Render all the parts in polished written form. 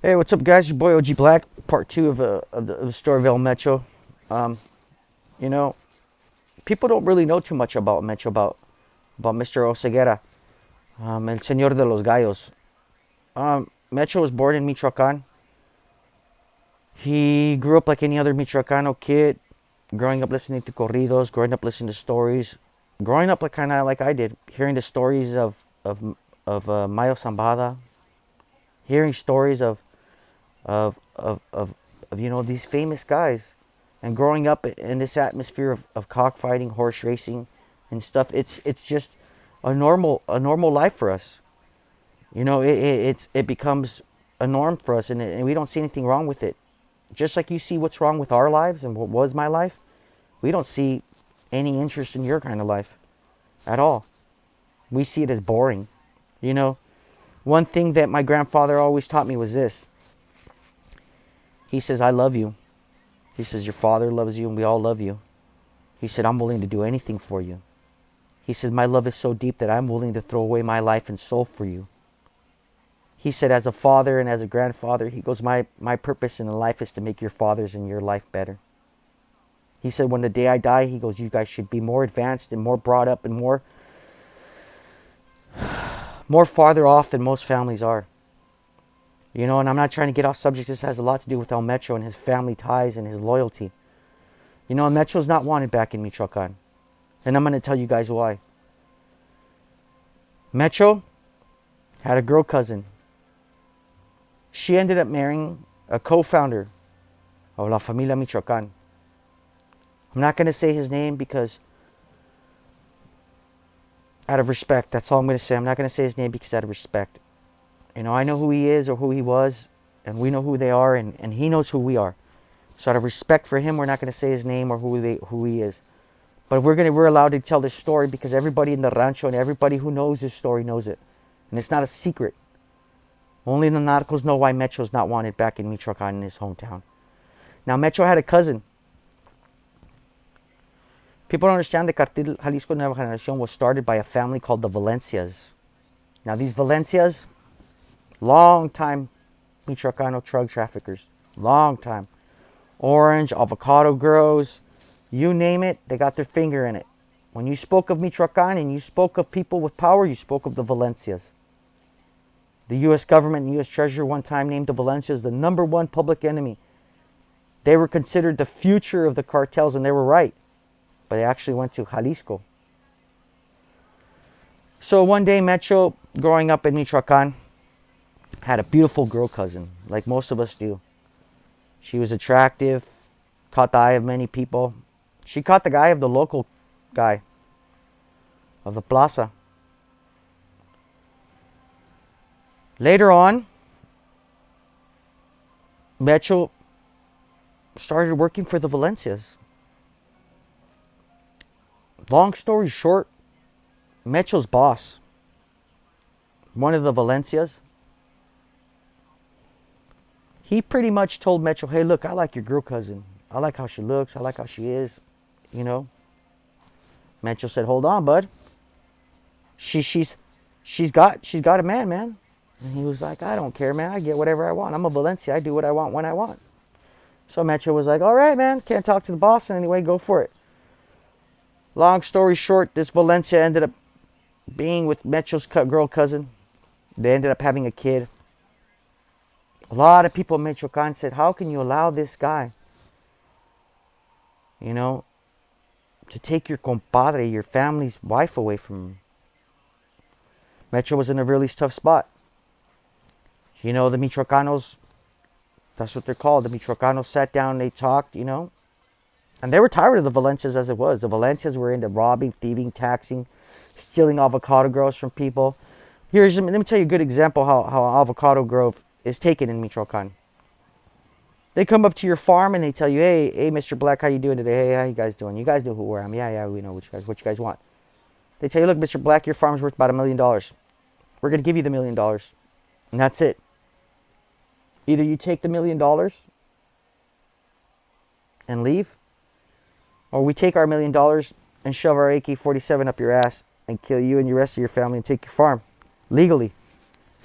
Hey, what's up, guys? Your boy OG Black, part two of the story of El Metro. Um, you know, people don't really know too much about Metro, about Mr. Oseguera, El Senor de los Gallos. Metro was born in Michoacan. He grew up like any other Michoacano kid, growing up listening to corridos, growing up listening to stories, growing up like kind of like I did, hearing the stories of Mayo Zambada, hearing stories of of, of these famous guys, and growing up in this atmosphere of cockfighting, horse racing and stuff. It's just a normal life for us. It becomes a norm for us, and we don't see anything wrong with it. Just like you see what's wrong with our lives and what was my life, we don't see any interest in your kind of life at all. We see it as boring. you know One thing that my grandfather always taught me was this. He says, I love you. He says, your father loves you and we all love you. He said, I'm willing to do anything for you. He says, my love is so deep that I'm willing to throw away my life and soul for you. He said, as a father and as a grandfather, he goes, my purpose in life is to make your father's and your life better. He said, when the day I die, he goes, you guys should be more advanced and more brought up and more farther off than most families are. And I'm not trying to get off subject. This has a lot to do with El Metro and his family ties and his loyalty. El Metro's not wanted back in Michoacan. And I'm going to tell you guys why. Metro had a girl cousin. She ended up marrying a co-founder of La Familia Michoacan. I'm not going to say his name because, out of respect, that's all I'm going to say. I'm not going to say his name because out of respect. I know who he is or who he was, and we know who they are, and he knows who we are. So out of respect for him, we're not going to say his name or who he is. But we're allowed to tell this story because everybody in the rancho and everybody who knows this story knows it. And it's not a secret. Only the narcos know why Metro's not wanted back in Michoacan, in his hometown. Now, Metro had a cousin. People don't understand the Cartel Jalisco Nueva Generación was started by a family called the Valencias. Now, these Valencias, long time Michoacano drug traffickers. Long time. Orange, avocado grows, you name it, they got their finger in it. When you spoke of Michoacan and you spoke of people with power, you spoke of the Valencias. The U.S. government and U.S. Treasury one time named the Valencias the #1 public enemy. They were considered the future of the cartels, and they were right. But they actually went to Jalisco. So one day, Metro, growing up in Michoacan, had a beautiful girl cousin, like most of us do. She was attractive, caught the eye of many people. She caught the eye of the local guy of the plaza. Later on, Metro started working for the Valencias. Long story short, Metro's boss, one of the Valencias, he pretty much told Metro, hey, look, I like your girl cousin. I like how she looks. I like how she is. Metro said, hold on, bud. She's got a man. And he was like, I don't care, man. I get whatever I want. I'm a Valencia. I do what I want when I want. So Metro was like, all right, man. Can't talk to the boss in any way. Go for it. Long story short, this Valencia ended up being with Metro's girl cousin. They ended up having a kid. A lot of people in Michoacan said, how can you allow this guy, to take your compadre, your family's wife away from him? Metro was in a really tough spot. The Michoacanos, that's what they're called. The Michoacanos sat down, they talked, and they were tired of the Valencias as it was. The Valencias were into robbing, thieving, taxing, stealing avocado groves from people. Let me tell you a good example how avocado grove is taken in Michoacan. They come up to your farm and they tell you, hey, Mr. Black, how you doing today? Hey, how you guys doing? You guys know who I am. Yeah, we know what you guys want. They tell you, look, Mr. Black, your farm's worth about $1 million. We're going to give you the $1 million. And that's it. Either you take the $1 million and leave, or we take our $1 million and shove our AK-47 up your ass and kill you and the rest of your family and take your farm legally.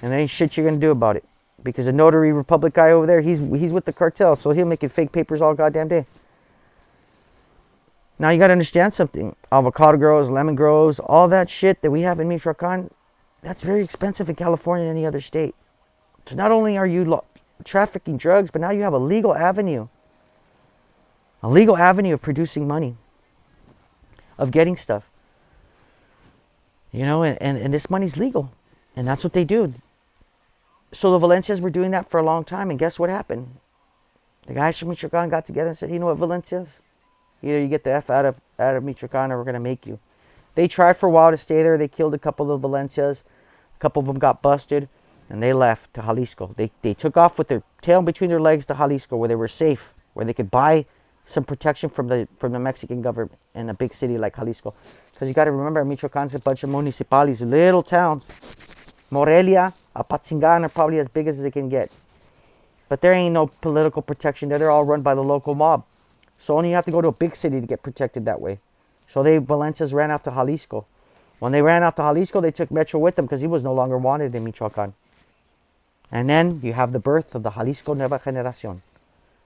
And there ain't shit you're going to do about it. Because a notary republic guy over there, he's with the cartel, so he'll make fake papers all goddamn day. Now you gotta understand something. Avocado grows, lemon grows, all that shit that we have in Michoacan, that's very expensive in California and any other state. So not only are you trafficking drugs, but now you have a legal avenue. A legal avenue of producing money. Of getting stuff. You know, and this money's legal. And that's what they do. So the Valencias were doing that for a long time, and guess what happened? The guys from Michoacan got together and said, you know what, Valencias? Either you get the F out of Michoacan or we're going to make you. They tried for a while to stay there. They killed a couple of Valencias. A couple of them got busted. And they left to Jalisco. They took off with their tail between their legs to Jalisco, where they were safe. Where they could buy some protection from the Mexican government in a big city like Jalisco. Because you got to remember, Michoacan's a bunch of municipalities, little towns. Morelia, Apatzingán are probably as big as it can get. But there ain't no political protection there. They're all run by the local mob. So only you have to go to a big city to get protected that way. So Valencias ran off to Jalisco. When they ran off to Jalisco, they took Metro with them because he was no longer wanted in Michoacan. And then you have the birth of the Jalisco Nueva Generación,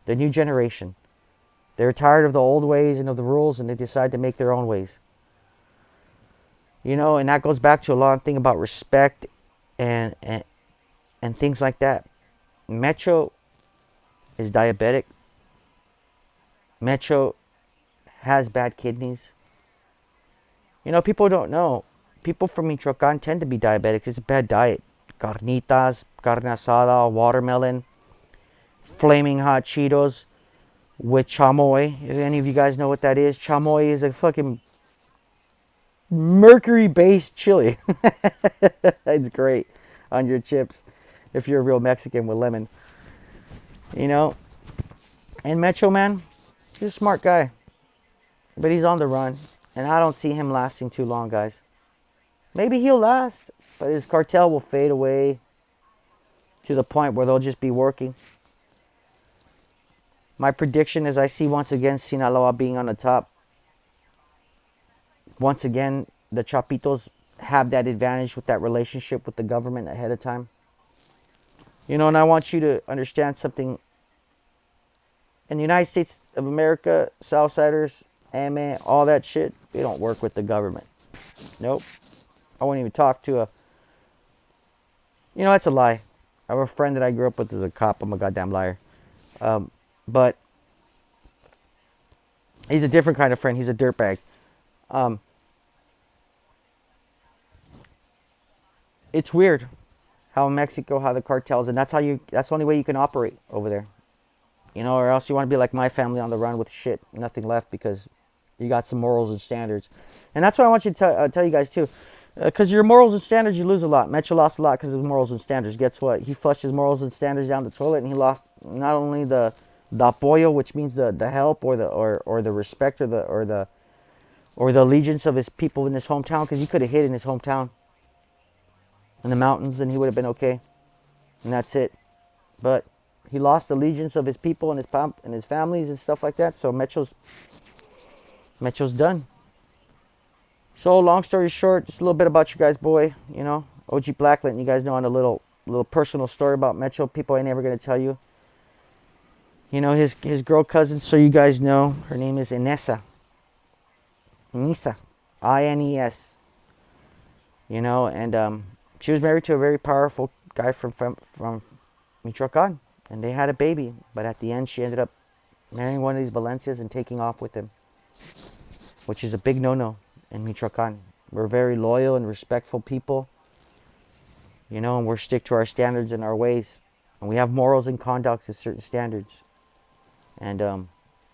the new generation. They're tired of the old ways and of the rules, and they decide to make their own ways. You know, and that goes back to a lot of things about respect and things like that. Metro is diabetic. Metro has bad kidneys. You know, people don't know. People from Michoacan tend to be diabetic. It's a bad diet. Carnitas, carne asada, watermelon, flaming hot Cheetos with chamoy. If any of you guys know what that is, chamoy is a fucking mercury-based chili. It's great on your chips if you're a real Mexican with lemon. You know? And Metro, man, he's a smart guy. But he's on the run. And I don't see him lasting too long, guys. Maybe he'll last, but his cartel will fade away to the point where they'll just be working. My prediction is I see once again Sinaloa being on the top. Once again, the Chapitos have that advantage with that relationship with the government ahead of time. You know, and I want you to understand something. In the United States of America, Southsiders, AMA, all that shit, we don't work with the government. Nope. I won't even talk to a... You know, that's a lie. I have a friend that I grew up with as a cop. I'm a goddamn liar. But he's a different kind of friend. He's a dirtbag. It's weird how in Mexico, how the cartels, and that's the only way you can operate over there. You know, or else you want to be like my family on the run with shit, nothing left because you got some morals and standards. And that's what I want you to tell you guys too. Because your morals and standards, you lose a lot. Metro lost a lot because of his morals and standards. Guess what? He flushed his morals and standards down the toilet, and he lost not only the apoyo, which means the help or the respect or the allegiance of his people in his hometown, because he could have hid in his hometown in the mountains and he would have been okay. And that's it. But he lost the allegiance of his people and his families and stuff like that. So Metro's done. So long story short, just a little bit about you guys, boy. You know, OG Black, letting you guys know on a little personal story about Metro. People ain't ever gonna tell you. You know, his girl cousin, so you guys know, her name is Inesa. Inesa, INES. You know, and she was married to a very powerful guy from Michoacan, and they had a baby. But at the end, she ended up marrying one of these Valencias and taking off with him, which is a big no-no in Michoacan. We're very loyal and respectful people, you know, and we're stick to our standards and our ways, and we have morals and conducts and certain standards. And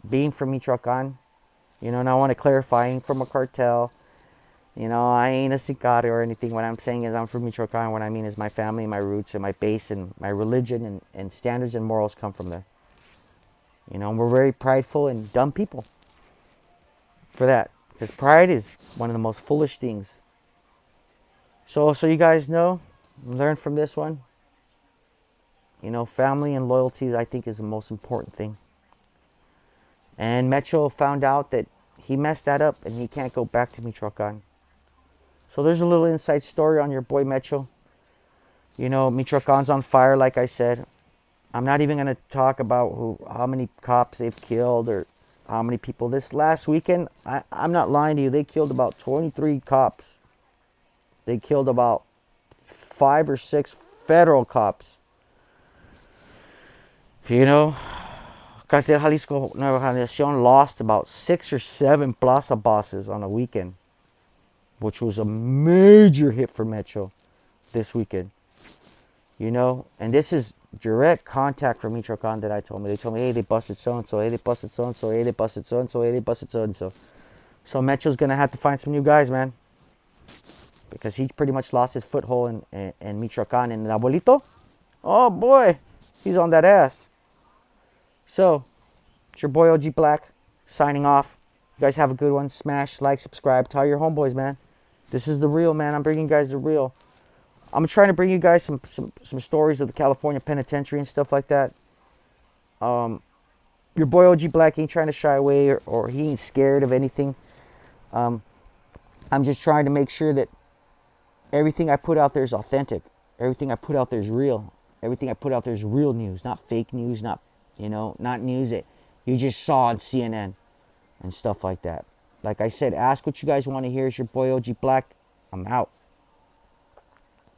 being from Michoacan, you know, and I want to clarify, I ain't from a cartel. You know, I ain't a sicario or anything. What I'm saying is I'm from Michoacan. What I mean is my family, my roots, and my base, and my religion, and standards and morals come from there. You know, and we're very prideful and dumb people for that. Because pride is one of the most foolish things. So you guys know, learn from this one. You know, family and loyalty, I think, is the most important thing. And Metro found out that he messed that up and he can't go back to Michoacan. So there's a little inside story on your boy Metro. Michoacan's on fire, like I said. I'm not even going to talk about how many cops they've killed or how many people. This last weekend, I'm not lying to you, they killed about 23 cops. They killed about 5 or 6 federal cops. Cartel Jalisco Nueva Generacion lost about 6 or 7 plaza bosses on a weekend, which was a major hit for Metro this weekend. And this is direct contact from Michoacan that I told me. They told me, hey, they busted so-and-so, hey, they busted so-and-so, hey, they busted so-and-so, hey, they busted so-and-so. So Metro's going to have to find some new guys, man. Because he's pretty much lost his foothold in Michoacan. And Abuelito, oh boy, he's on that ass. So, it's your boy OG Black, signing off. You guys have a good one. Smash, like, subscribe. Tell your homeboys, man. This is the real, man. I'm bringing you guys the real. I'm trying to bring you guys some stories of the California penitentiary and stuff like that. Your boy OG Black ain't trying to shy away or he ain't scared of anything. I'm just trying to make sure that everything I put out there is authentic. Everything I put out there is real. Everything I put out there is real news, not fake news, not news that you just saw on CNN and stuff like that. Like I said, ask what you guys want to hear. It's your boy OG Black. I'm out.